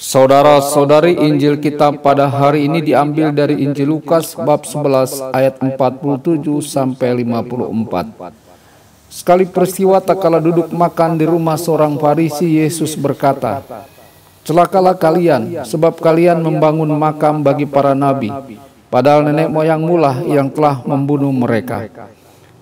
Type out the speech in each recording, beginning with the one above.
Saudara-saudari, Injil kita pada hari ini diambil dari Injil Lukas bab 11 ayat 47 sampai 54. Sekali peristiwa tak kala duduk makan di rumah seorang Farisi, Yesus berkata, "Celakalah kalian, sebab kalian membangun makam bagi para nabi, padahal nenek moyangmu lah yang telah membunuh mereka.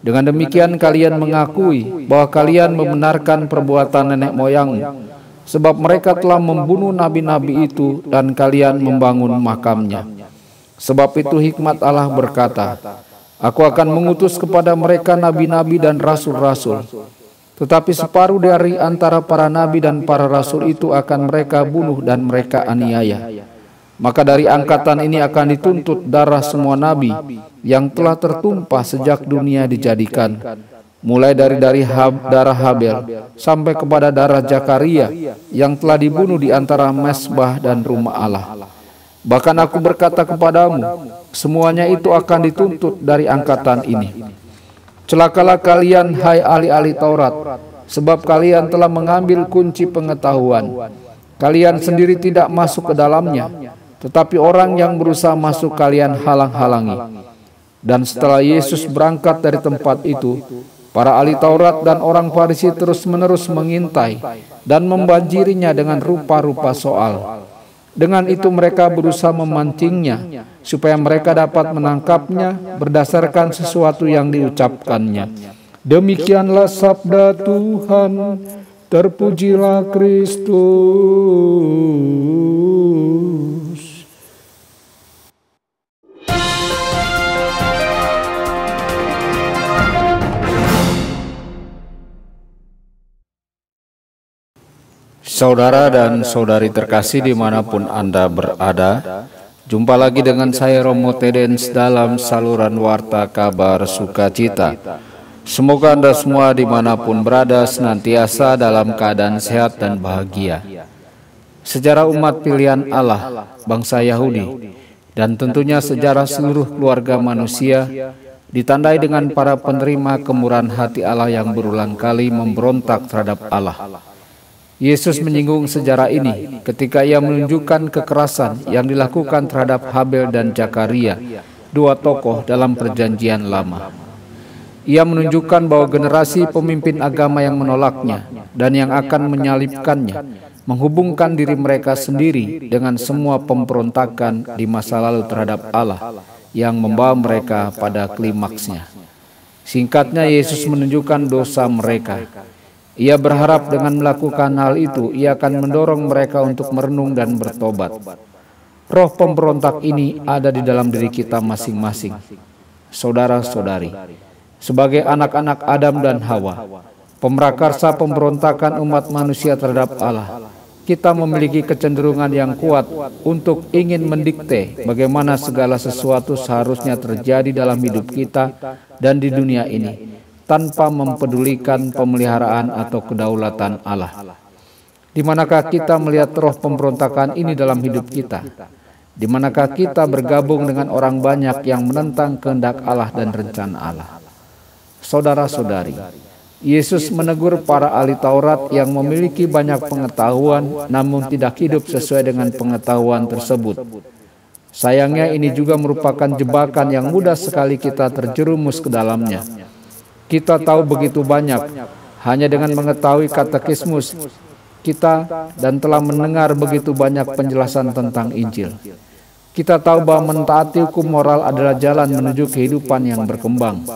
Dengan demikian kalian mengakui bahwa kalian membenarkan perbuatan nenek moyangmu, sebab mereka telah membunuh nabi-nabi itu dan kalian membangun makamnya. Sebab itu hikmat Allah berkata, Aku akan mengutus kepada mereka nabi-nabi dan rasul-rasul. Tetapi separuh dari antara para nabi dan para rasul itu akan mereka bunuh dan mereka aniaya. Maka dari angkatan ini akan dituntut darah semua nabi yang telah tertumpah sejak dunia dijadikan, mulai dari darah Habel sampai kepada darah Zakaria yang telah dibunuh di antara mezbah dan rumah Allah. Bahkan aku berkata kepadamu, semuanya itu akan dituntut dari angkatan ini. Celakalah kalian, hai ahli-ahli Taurat, sebab kalian telah mengambil kunci pengetahuan. Kalian sendiri tidak masuk ke dalamnya, tetapi orang yang berusaha masuk kalian halang-halangi." Dan setelah Yesus berangkat dari tempat itu, para ahli Taurat dan orang Farisi terus-menerus mengintai dan membanjirinya dengan rupa-rupa soal. Dengan itu mereka berusaha memancingnya, supaya mereka dapat menangkapnya berdasarkan sesuatu yang diucapkannya. Demikianlah sabda Tuhan, terpujilah Kristus. Saudara dan saudari terkasih dimanapun Anda berada, jumpa lagi dengan saya Romo Tedens dalam saluran Warta Kabar Sukacita. Semoga Anda semua dimanapun berada senantiasa dalam keadaan sehat dan bahagia. Sejarah umat pilihan Allah, bangsa Yahudi, dan tentunya sejarah seluruh keluarga manusia ditandai dengan para penerima kemurahan hati Allah yang berulang kali memberontak terhadap Allah. Yesus menyinggung sejarah ini ketika ia menunjukkan kekerasan yang dilakukan terhadap Habel dan Zakaria, dua tokoh dalam perjanjian lama. Ia menunjukkan bahwa generasi pemimpin agama yang menolaknya dan yang akan menyalibkannya menghubungkan diri mereka sendiri dengan semua pemberontakan di masa lalu terhadap Allah yang membawa mereka pada klimaksnya. Singkatnya, Yesus menunjukkan dosa mereka. Ia berharap dengan melakukan hal itu, ia akan mendorong mereka untuk merenung dan bertobat. Roh pemberontak ini ada di dalam diri kita masing-masing. Saudara-saudari, sebagai anak-anak Adam dan Hawa, pemrakarsa pemberontakan umat manusia terhadap Allah, kita memiliki kecenderungan yang kuat untuk ingin mendikte bagaimana segala sesuatu seharusnya terjadi dalam hidup kita dan di dunia ini, tanpa mempedulikan pemeliharaan atau kedaulatan Allah. Di manakah kita melihat roh pemberontakan ini dalam hidup kita? Di manakah kita bergabung dengan orang banyak yang menentang kehendak Allah dan rencana Allah? Saudara-saudari, Yesus menegur para ahli Taurat yang memiliki banyak pengetahuan namun tidak hidup sesuai dengan pengetahuan tersebut. Sayangnya ini juga merupakan jebakan yang mudah sekali kita terjerumus ke dalamnya. Kita tahu begitu banyak hanya dengan mengetahui katekismus kita dan telah mendengar begitu banyak penjelasan tentang Injil. Kita tahu bahwa mentaati hukum moral adalah jalan menuju kehidupan yang berkembang.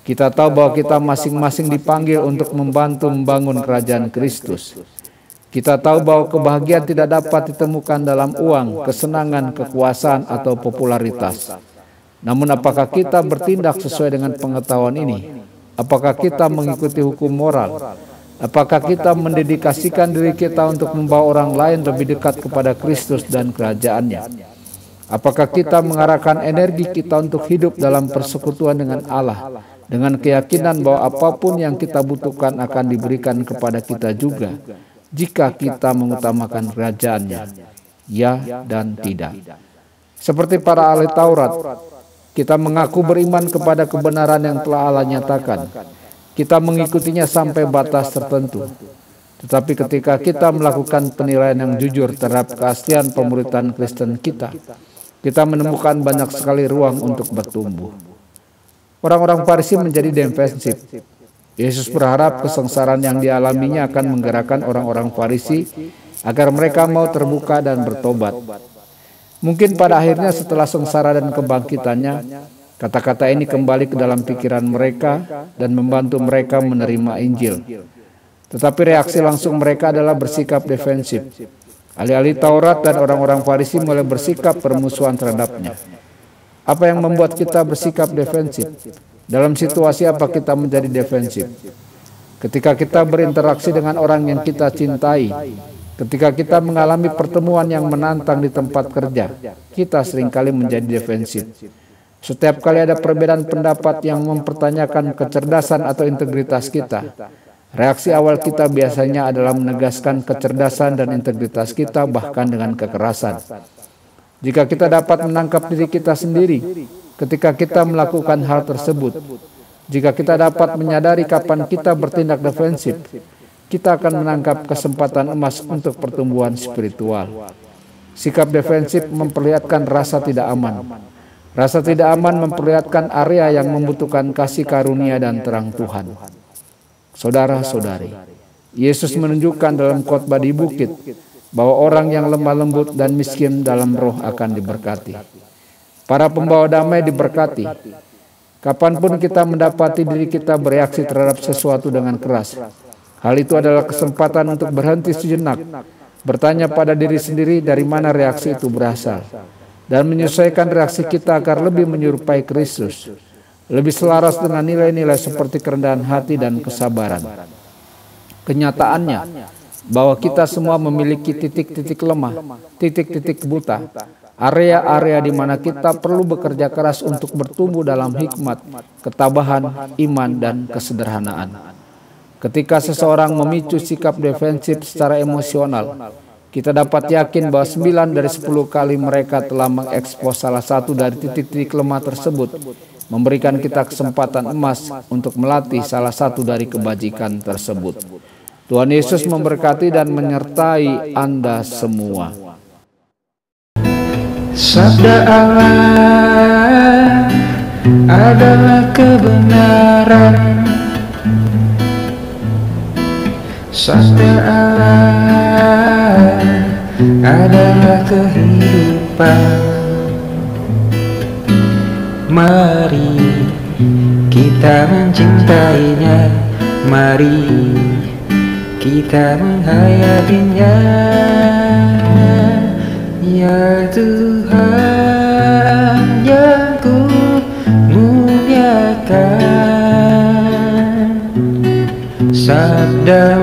Kita tahu bahwa kita masing-masing dipanggil untuk membantu membangun kerajaan Kristus. Kita tahu bahwa kebahagiaan tidak dapat ditemukan dalam uang, kesenangan, kekuasaan, atau popularitas. Namun apakah kita bertindak sesuai dengan pengetahuan ini? Apakah kita mengikuti hukum moral? Apakah kita mendedikasikan diri kita untuk membawa orang lain lebih dekat kepada Kristus dan kerajaannya? Apakah kita mengarahkan energi kita untuk hidup dalam persekutuan dengan Allah, dengan keyakinan bahwa apapun yang kita butuhkan akan diberikan kepada kita juga, jika kita mengutamakan kerajaannya? Ya dan tidak. Seperti para ahli Taurat, kita mengaku beriman kepada kebenaran yang telah Allah nyatakan. Kita mengikutinya sampai batas tertentu. Tetapi ketika kita melakukan penilaian yang jujur terhadap keaslian pemuritan Kristen kita menemukan banyak sekali ruang untuk bertumbuh. Orang-orang Farisi menjadi defensif. Yesus berharap kesengsaraan yang dialaminya akan menggerakkan orang-orang Farisi agar mereka mau terbuka dan bertobat. Mungkin pada akhirnya setelah sengsara dan kebangkitannya, kata-kata ini kembali ke dalam pikiran mereka dan membantu mereka menerima Injil. Tetapi reaksi langsung mereka adalah bersikap defensif. Ahli-ahli Taurat dan orang-orang Farisi mulai bersikap permusuhan terhadapnya. Apa yang membuat kita bersikap defensif? Dalam situasi apa kita menjadi defensif? Ketika kita berinteraksi dengan orang yang kita cintai, ketika kita mengalami pertemuan yang menantang di tempat kerja, kita seringkali menjadi defensif. Setiap kali ada perbedaan pendapat yang mempertanyakan kecerdasan atau integritas kita, reaksi awal kita biasanya adalah menegaskan kecerdasan dan integritas kita bahkan dengan kekerasan. Jika kita dapat menangkap diri kita sendiri ketika kita melakukan hal tersebut, jika kita dapat menyadari kapan kita bertindak defensif, kita akan menangkap kesempatan emas untuk pertumbuhan spiritual. Sikap defensif memperlihatkan rasa tidak aman. Rasa tidak aman memperlihatkan area yang membutuhkan kasih karunia dan terang Tuhan. Saudara-saudari, Yesus menunjukkan dalam khotbah di bukit bahwa orang yang lemah lembut dan miskin dalam roh akan diberkati. Para pembawa damai diberkati. Kapanpun kita mendapati diri kita bereaksi terhadap sesuatu dengan keras, hal itu adalah kesempatan untuk berhenti sejenak, bertanya pada diri sendiri dari mana reaksi itu berasal, dan menyesuaikan reaksi kita agar lebih menyerupai Kristus, lebih selaras dengan nilai-nilai seperti kerendahan hati dan kesabaran. Kenyataannya bahwa kita semua memiliki titik-titik lemah, titik-titik buta, area-area di mana kita perlu bekerja keras untuk bertumbuh dalam hikmat, ketabahan, iman, dan kesederhanaan. Ketika seseorang memicu sikap defensif secara emosional, kita dapat yakin bahwa 9 dari 10 kali mereka telah mengekspos salah satu dari titik-titik lemah tersebut, memberikan kita kesempatan emas untuk melatih salah satu dari kebajikan tersebut. Tuhan Yesus memberkati dan menyertai Anda semua. Sabda Allah adalah kebenaran. Sabda Allah adalah kehidupan. Mari kita mencintainya, mari kita menghayatinya. Ya Tuhan yang ku muliakan, sabda